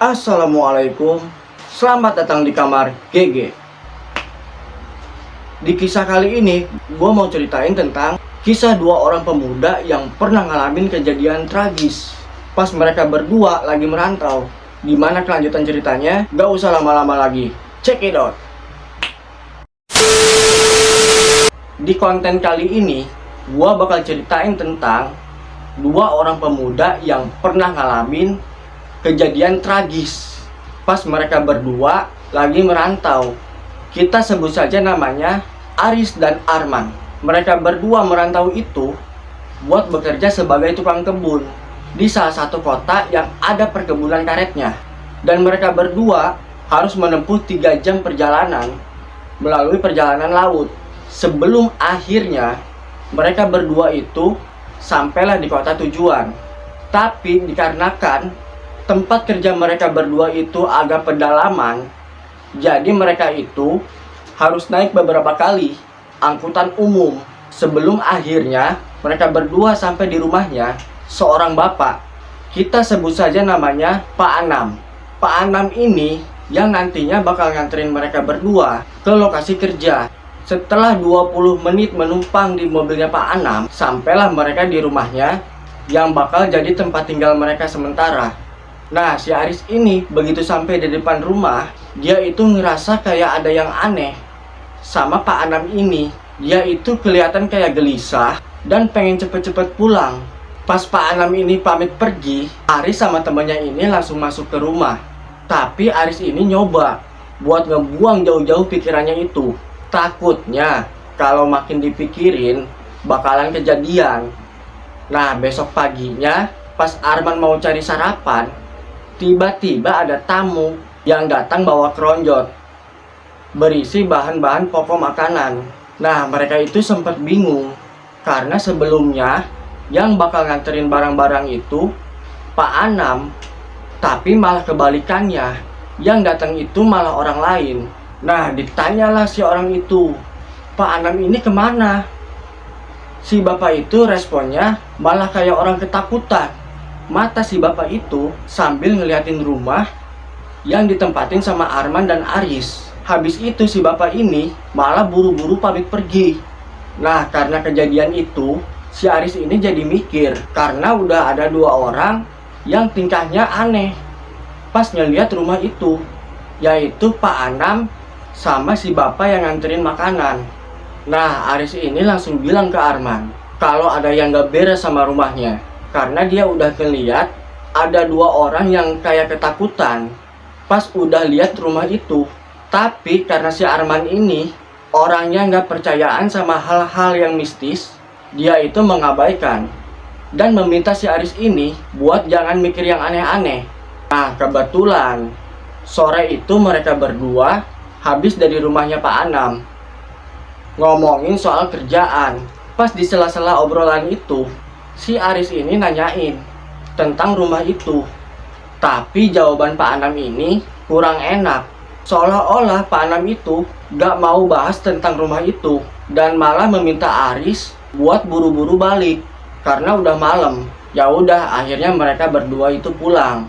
Assalamualaikum, selamat datang di kamar GG. Di kisah kali ini, gue mau ceritain tentang kisah dua orang pemuda yang pernah ngalamin kejadian tragis pas mereka berdua lagi merantau. Gimana kelanjutan ceritanya? Gak usah lama-lama lagi, check it out. Di konten kali ini, gue bakal ceritain tentang dua orang pemuda yang pernah ngalamin kejadian tragis pas mereka berdua lagi merantau. Kita sebut saja namanya Aris dan Arman. Mereka berdua merantau itu buat bekerja sebagai tukang kebun di salah satu kota yang ada perkebunan karetnya. Dan mereka berdua harus menempuh 3 jam perjalanan melalui perjalanan laut sebelum akhirnya mereka berdua itu sampailah di kota tujuan. Tapi dikarenakan tempat kerja mereka berdua itu agak pedalaman, jadi mereka itu harus naik beberapa kali angkutan umum sebelum akhirnya mereka berdua sampai di rumahnya seorang bapak. Kita sebut saja namanya Pak Anam. Pak Anam ini yang nantinya bakal nganterin mereka berdua ke lokasi kerja. Setelah 20 menit menumpang di mobilnya Pak Anam, sampailah mereka di rumahnya yang bakal jadi tempat tinggal mereka sementara. Nah, si Aris ini begitu sampai di depan rumah, dia itu ngerasa kayak ada yang aneh sama Pak Anam ini. Dia itu kelihatan kayak gelisah dan pengen cepet-cepet pulang. Pas Pak Anam ini pamit pergi, Aris sama temannya ini langsung masuk ke rumah. Tapi Aris ini nyoba buat ngebuang jauh-jauh pikirannya itu. Takutnya kalau makin dipikirin bakalan kejadian. Nah, besok paginya pas Arman mau cari sarapan, tiba-tiba ada tamu yang datang bawa keronjot berisi bahan-bahan pokok makanan. Nah, mereka itu sempat bingung karena sebelumnya yang bakal nganterin barang-barang itu Pak Anam, tapi malah kebalikannya, yang datang itu malah orang lain. Nah, ditanyalah si orang itu, Pak Anam ini kemana? Si bapak itu responnya malah kayak orang ketakutan. Mata si bapak itu sambil ngeliatin rumah yang ditempatin sama Arman dan Aris. Habis itu si bapak ini malah buru-buru pamit pergi. Nah, karena kejadian itu, si Aris ini jadi mikir karena udah ada 2 orang yang tingkahnya aneh pas ngeliat rumah itu, yaitu Pak Anam sama si bapak yang nganterin makanan. Nah, Aris ini langsung bilang ke Arman kalau ada yang gak beres sama rumahnya, karena dia udah ngeliat ada 2 orang yang kayak ketakutan pas udah lihat rumah itu. Tapi karena si Arman ini orangnya gak percayaan sama hal-hal yang mistis, dia itu mengabaikan dan meminta si Aris ini buat jangan mikir yang aneh-aneh. Nah, kebetulan sore itu mereka berdua habis dari rumahnya Pak Anam ngomongin soal kerjaan. Pas di sela-sela obrolan itu, si Aris ini nanyain tentang rumah itu. Tapi jawaban Pak Anam ini kurang enak. Seolah-olah Pak Anam itu gak mau bahas tentang rumah itu dan malah meminta Aris buat buru-buru balik karena udah malam. Ya udah, akhirnya mereka berdua itu pulang.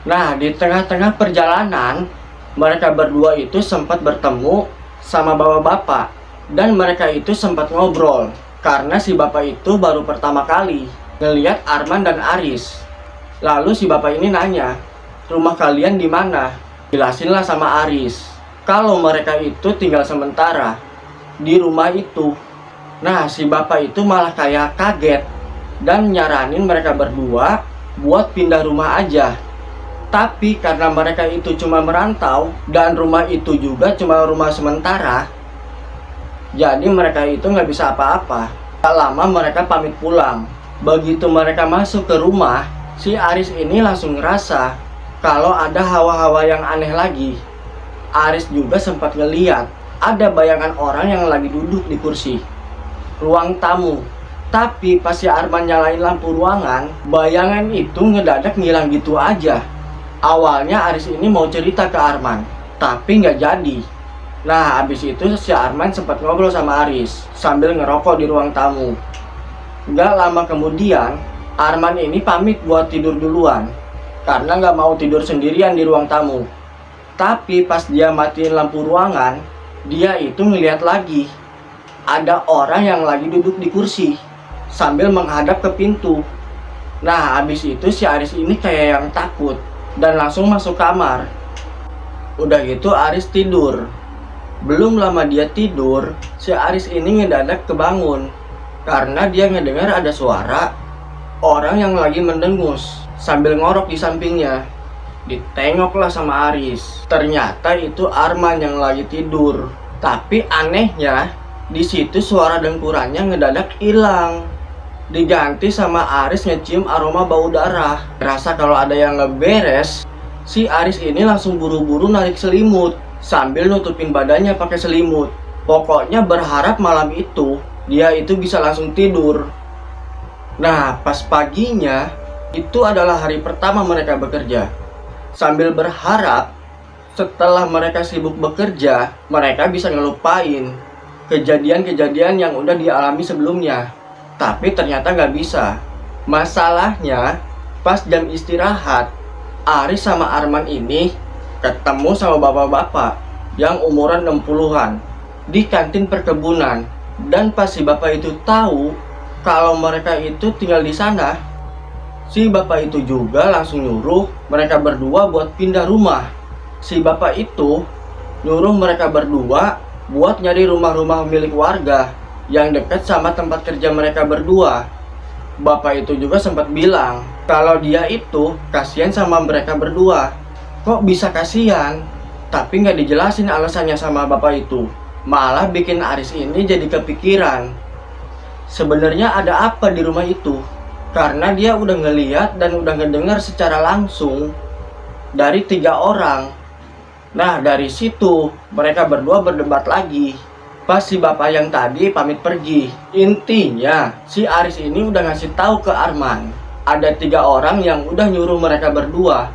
Nah, di tengah-tengah perjalanan mereka berdua itu sempat bertemu sama bapak-bapak dan mereka itu sempat ngobrol karena si bapak itu baru pertama kali ngelihat Arman dan Aris. Lalu si bapak ini nanya, rumah kalian di mana? Jelasinlah sama Aris kalau mereka itu tinggal sementara di rumah itu. Nah, si bapak itu malah kayak kaget dan nyaranin mereka berdua buat pindah rumah aja. Tapi karena mereka itu cuma merantau dan rumah itu juga cuma rumah sementara, jadi mereka itu nggak bisa apa-apa. Tak lama mereka pamit pulang. Begitu mereka masuk ke rumah, si Aris ini langsung ngerasa kalau ada hawa-hawa yang aneh lagi. Aris juga sempat ngeliat ada bayangan orang yang lagi duduk di kursi ruang tamu. Tapi pas si Arman nyalain lampu ruangan, bayangan itu ngedadak ngilang gitu aja. Awalnya Aris ini mau cerita ke Arman, tapi nggak jadi. Nah, habis itu si Arman sempat ngobrol sama Aris sambil ngerokok di ruang tamu. Nggak lama kemudian, Arman ini pamit buat tidur duluan karena nggak mau tidur sendirian di ruang tamu. Tapi pas dia matiin lampu ruangan, dia itu ngeliat lagi ada orang yang lagi duduk di kursi sambil menghadap ke pintu. Nah, habis itu si Aris ini kayak yang takut dan langsung masuk kamar. Udah gitu Aris tidur. Belum lama dia tidur, si Aris ini ngedadak kebangun karena dia ngedengar ada suara orang yang lagi mendengus sambil ngorok di sampingnya. Ditengoklah sama Aris. Ternyata itu Arman yang lagi tidur. Tapi anehnya, di situ suara dengkurannya ngedadak hilang. Diganti sama Aris ngecium aroma bau darah. Rasa kalau ada yang ngeberes, si Aris ini langsung buru-buru narik selimut sambil nutupin badannya pakai selimut. Pokoknya berharap malam itu dia itu bisa langsung tidur. Nah, pas paginya, itu adalah hari pertama mereka bekerja. Sambil berharap setelah mereka sibuk bekerja, mereka bisa ngelupain kejadian-kejadian yang udah dialami sebelumnya. Tapi ternyata nggak bisa. Masalahnya, pas jam istirahat, Aris sama Arman ini ketemu sama bapak-bapak yang umuran 60-an di kantin perkebunan. Dan pas si bapak itu tahu kalau mereka itu tinggal di sana, si bapak itu juga langsung nyuruh mereka berdua buat pindah rumah. Si bapak itu nyuruh mereka berdua buat nyari rumah-rumah milik warga yang dekat sama tempat kerja mereka berdua. Bapak itu juga sempat bilang kalau dia itu kasihan sama mereka berdua. Kok bisa kasihan? Tapi nggak dijelasin alasannya sama bapak itu. Malah bikin Aris ini jadi kepikiran, sebenarnya ada apa di rumah itu? Karena dia udah ngeliat dan udah ngedengar secara langsung dari 3 orang. Nah, dari situ mereka berdua berdebat lagi. Pas si bapak yang tadi pamit pergi. Intinya si Aris ini udah ngasih tahu ke Arman ada 3 orang yang udah nyuruh mereka berdua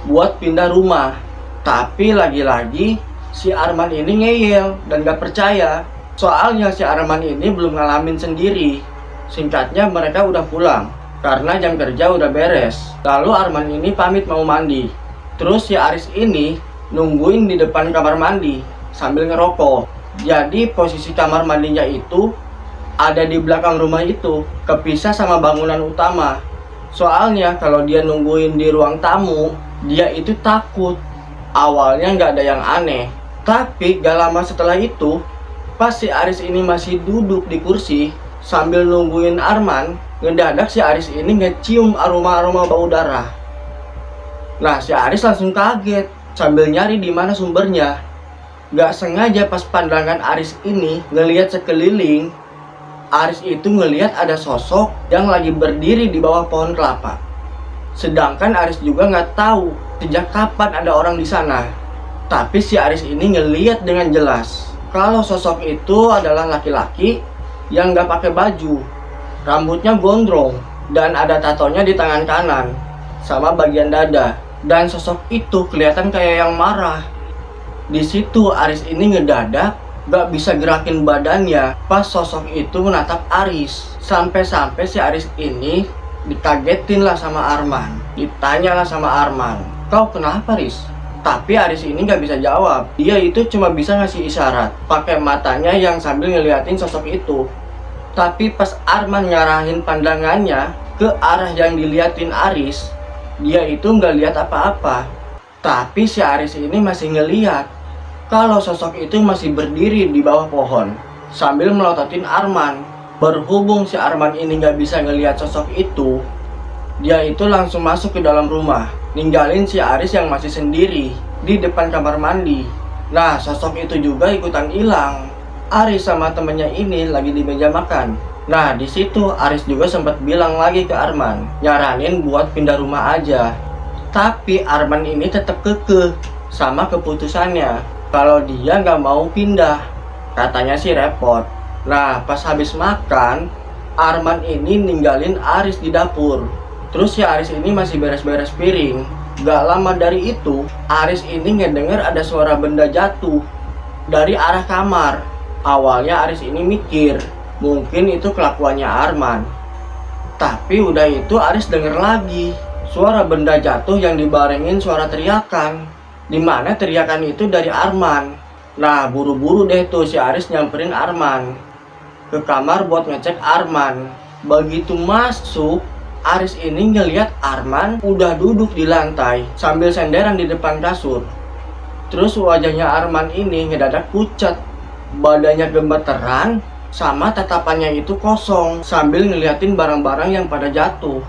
buat pindah rumah. Tapi lagi-lagi si Arman ini ngeyel dan gak percaya. Soalnya si Arman ini belum ngalamin sendiri. Singkatnya mereka udah pulang karena jam kerja udah beres. Lalu Arman ini pamit mau mandi. Terus si Aris ini nungguin di depan kamar mandi sambil ngerokok. Jadi posisi kamar mandinya itu ada di belakang rumah itu, kepisah sama bangunan utama. Soalnya kalau dia nungguin di ruang tamu, dia itu takut. Awalnya nggak ada yang aneh, tapi gak lama setelah itu, pas si Aris ini masih duduk di kursi sambil nungguin Arman, ngedadak si Aris ini ngecium aroma-aroma bau darah. Nah, si Aris langsung kaget sambil nyari di mana sumbernya. Gak sengaja pas pandangan Aris ini ngelihat sekeliling, Aris itu ngelihat ada sosok yang lagi berdiri di bawah pohon kelapa. Sedangkan Aris juga nggak tahu sejak kapan ada orang di sana. Tapi si Aris ini ngelihat dengan jelas kalau sosok itu adalah laki-laki yang nggak pakai baju, rambutnya gondrong dan ada tatonya di tangan kanan sama bagian dada. Dan sosok itu kelihatan kayak yang marah. Di situ Aris ini ngedadak gak bisa gerakin badannya pas sosok itu menatap Aris. Sampai-sampai si Aris ini dikagetin lah sama Arman. Ditanya lah sama Arman, "Kau kenapa, Aris?" Tapi Aris ini gak bisa jawab. Dia itu cuma bisa ngasih isyarat pakai matanya yang sambil ngeliatin sosok itu. Tapi pas Arman ngarahin pandangannya ke arah yang diliatin Aris, dia itu gak lihat apa-apa. Tapi si Aris ini masih ngeliat kalau sosok itu masih berdiri di bawah pohon sambil melototin Arman. Berhubung si Arman ini gak bisa ngelihat sosok itu, dia itu langsung masuk ke dalam rumah, ninggalin si Aris yang masih sendiri di depan kamar mandi. Nah, sosok itu juga ikutan hilang. Aris sama temennya ini lagi di meja makan. Nah, di situ Aris juga sempat bilang lagi ke Arman, nyaranin buat pindah rumah aja. Tapi Arman ini tetap kekeh sama keputusannya kalau dia nggak mau pindah. Katanya sih repot. Nah, pas habis makan, Arman ini ninggalin Aris di dapur. Terus si Aris ini masih beres-beres piring. Gak lama dari itu, Aris ini ngedenger ada suara benda jatuh dari arah kamar. Awalnya Aris ini mikir mungkin itu kelakuannya Arman. Tapi udah itu Aris denger lagi suara benda jatuh yang dibarengin suara teriakan, dimana teriakan itu dari Arman. Nah, buru-buru deh tuh si Aris nyamperin Arman ke kamar buat ngecek Arman. Begitu masuk, Aris ini ngeliat Arman udah duduk di lantai sambil senderan di depan kasur. Terus wajahnya Arman ini ngedadak pucat, badannya gemeteran, sama tatapannya itu kosong sambil ngeliatin barang-barang yang pada jatuh.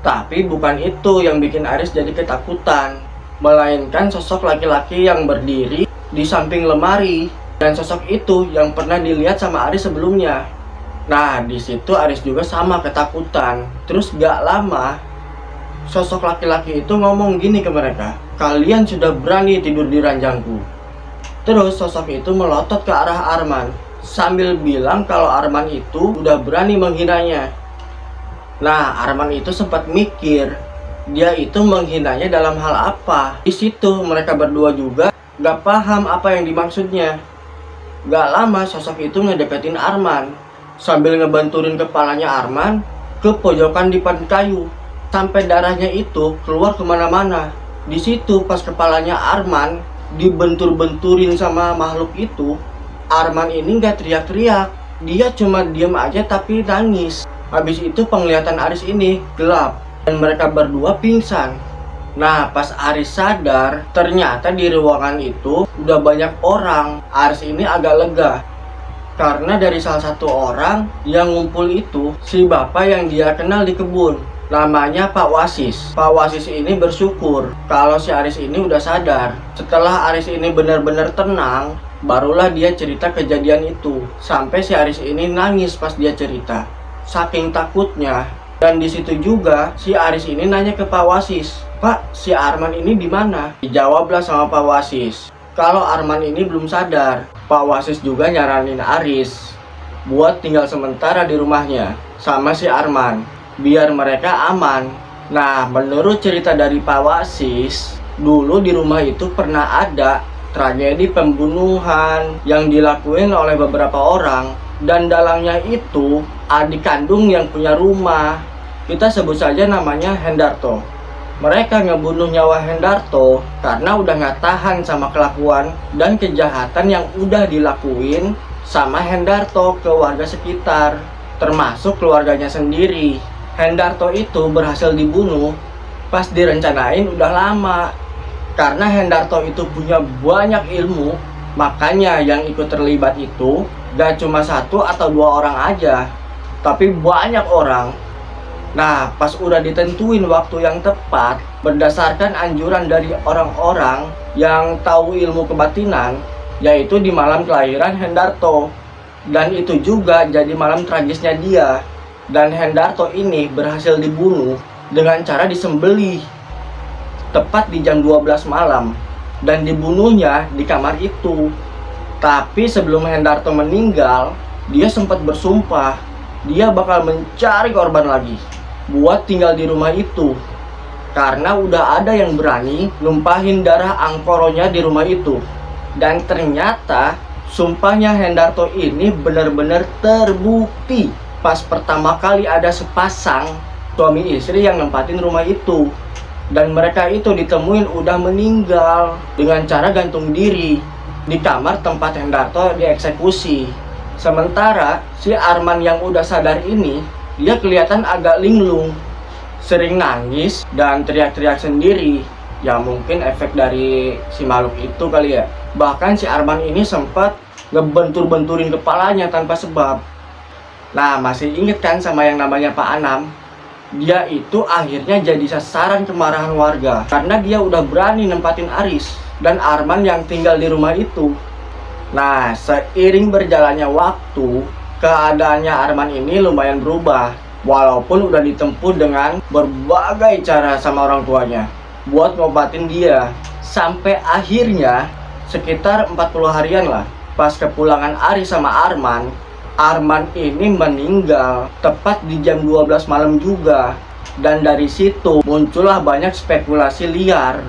Tapi bukan itu yang bikin Aris jadi ketakutan, melainkan sosok laki-laki yang berdiri di samping lemari. Dan sosok itu yang pernah dilihat sama Aris sebelumnya. Nah, di situ Aris juga sama ketakutan. Terus gak lama, sosok laki-laki itu ngomong gini ke mereka, "Kalian sudah berani tidur di ranjangku." Terus sosok itu melotot ke arah Arman sambil bilang kalau Arman itu udah berani menghinanya. Nah, Arman itu sempat mikir, dia itu menghinanya dalam hal apa. Di situ mereka berdua juga gak paham apa yang dimaksudnya. Gak lama sosok itu ngedeketin Arman sambil ngebenturin kepalanya Arman ke pojokan dipan kayu sampai darahnya itu keluar kemana-mana. Di situ pas kepalanya Arman dibentur-benturin sama makhluk itu, Arman ini gak teriak-teriak, dia cuma diam aja tapi nangis. Habis itu penglihatan Aris ini gelap dan mereka berdua pingsan. Nah, pas Aris sadar, ternyata di ruangan itu udah banyak orang. Aris ini agak lega karena dari salah satu orang yang ngumpul itu si bapak yang dia kenal di kebun, namanya Pak Wasis. Pak Wasis ini bersyukur kalau si Aris ini udah sadar. Setelah Aris ini benar-benar tenang, barulah dia cerita kejadian itu. Sampai si Aris ini nangis pas dia cerita, saking takutnya. Dan di situ juga si Aris ini nanya ke Pak Wasis, "Pak, si Arman ini di mana?" Dijawablah sama Pak Wasis kalau Arman ini belum sadar. Pak Wasis juga nyaranin Aris buat tinggal sementara di rumahnya sama si Arman biar mereka aman. Nah, menurut cerita dari Pak Wasis, dulu di rumah itu pernah ada tragedi pembunuhan yang dilakuin oleh beberapa orang, dan dalangnya itu adik kandung yang punya rumah. Kita sebut saja namanya Hendarto. Mereka ngebunuh nyawa Hendarto karena udah gak tahan sama kelakuan dan kejahatan yang udah dilakuin sama Hendarto ke warga sekitar, termasuk keluarganya sendiri. Hendarto itu berhasil dibunuh pas direncanain udah lama. Karena Hendarto itu punya banyak ilmu, makanya yang ikut terlibat itu gak cuma 1 atau 2 orang aja, tapi banyak orang. Nah, pas udah ditentuin waktu yang tepat, berdasarkan anjuran dari orang-orang yang tahu ilmu kebatinan, yaitu di malam kelahiran Hendarto. Dan itu juga jadi malam tragisnya dia. Dan Hendarto ini berhasil dibunuh dengan cara disembelih tepat di jam 12 malam. Dan dibunuhnya di kamar itu. Tapi sebelum Hendarto meninggal, dia sempat bersumpah dia bakal mencari korban lagi buat tinggal di rumah itu, karena udah ada yang berani numpahin darah angkoronya di rumah itu. Dan ternyata sumpahnya Hendarto ini benar-benar terbukti pas pertama kali ada sepasang suami istri yang nempatin rumah itu. Dan mereka itu ditemuin udah meninggal dengan cara gantung diri di kamar tempat Hendarto dieksekusi. Sementara si Arman yang udah sadar ini, dia kelihatan agak linglung, sering nangis dan teriak-teriak sendiri. Ya mungkin efek dari si makhluk itu kali ya. Bahkan si Arman ini sempat ngebentur-benturin kepalanya tanpa sebab. Nah, masih inget kan sama yang namanya Pak Anam? Dia itu akhirnya jadi sasaran kemarahan warga karena dia udah berani nempatin Aris dan Arman yang tinggal di rumah itu. Nah, seiring berjalannya waktu, keadaannya Arman ini lumayan berubah. Walaupun udah ditempuh dengan berbagai cara sama orang tuanya buat ngobatin dia. Sampai akhirnya sekitar 40 harian lah, pas kepulangan Aris sama Arman, Arman ini meninggal tepat di jam 12 malam juga. Dan dari situ muncullah banyak spekulasi liar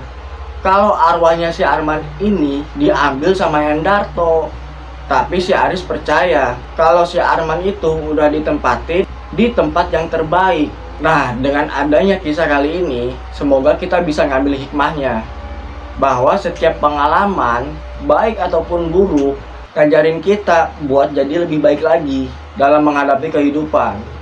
kalau arwahnya si Arman ini diambil sama Hendarto. Tapi si Aris percaya kalau si Arman itu udah ditempatin di tempat yang terbaik. Nah, dengan adanya kisah kali ini, semoga kita bisa ngambil hikmahnya. Bahwa setiap pengalaman, baik ataupun buruk, ngajarin kita buat jadi lebih baik lagi dalam menghadapi kehidupan.